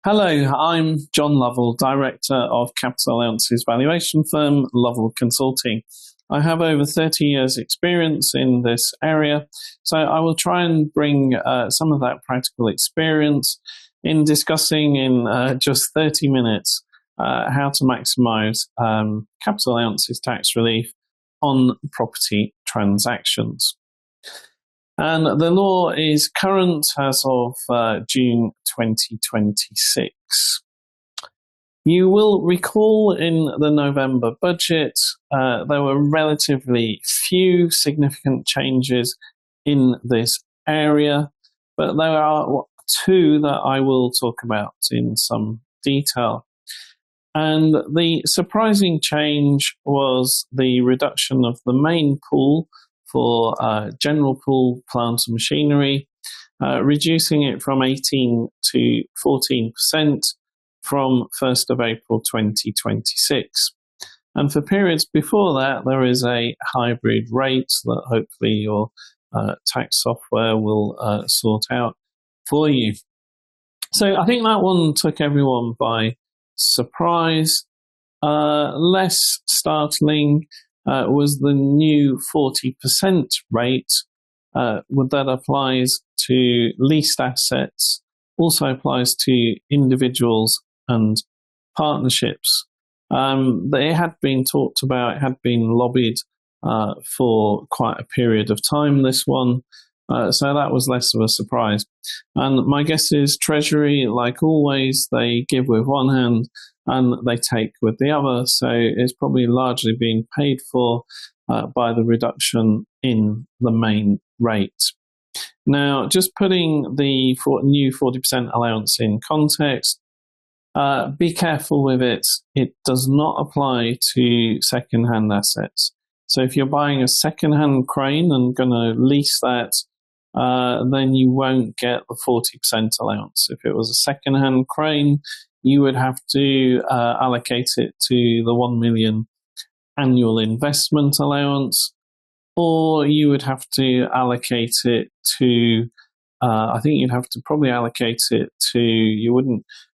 Hello, I'm John Lovell, Director of Capital Allowances valuation firm Lovell Consulting. I have over 30 years experience in this area, so I will try and bring some of that practical experience in discussing in just 30 minutes how to maximise capital allowances tax relief on property transactions. And the law is current as of June 2026. You will recall in the November budget, there were relatively few significant changes in this area, but there are two that I will talk about in some detail. And the surprising change was the reduction of the main pool for general pool plant and machinery, reducing it from 18 to 14% from 1st of April 2026. And for periods before that, there is a hybrid rate that hopefully your tax software will sort out for you. So I think that one took everyone by surprise. Less startling was the new 40% rate that applies to leased assets, also applies to individuals and partnerships. It had been talked about, it had been lobbied for quite a period of time, this one. So that was less of a surprise. And my guess is Treasury, like always, they give with one hand and they take with the other. So it's probably largely being paid for by the reduction in the main rate. Now, just putting the new 40% allowance in context, be careful with it. It does not apply to second-hand assets. So if you're buying a second-hand crane and going to lease that, then you won't get the 40% allowance. If it was a second-hand crane, you would have to allocate it to the 1 million annual investment allowance, or you would have to allocate it to, I think you'd have to probably allocate it to, you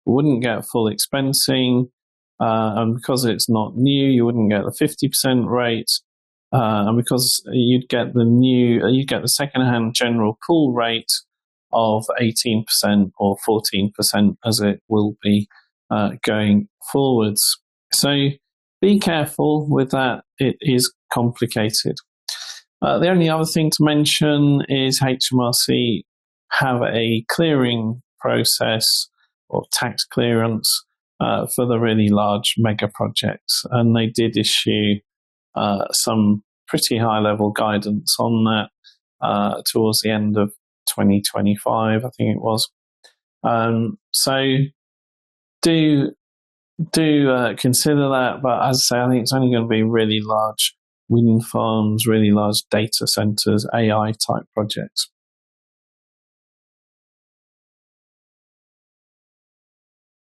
wouldn't get full expensing, and because it's not new, you wouldn't get the 50% rate, and because you'd get the second-hand general pool rate of 18% or 14% as it will be going forwards. So be careful with that. It is complicated. The only other thing to mention is HMRC have a clearing process or tax clearance for the really large mega projects, and they did issue some pretty high-level guidance on that towards the end of 2025, I think it was. So do consider that, but as I say, I think it's only going to be really large wind farms, really large data centers, AI type projects.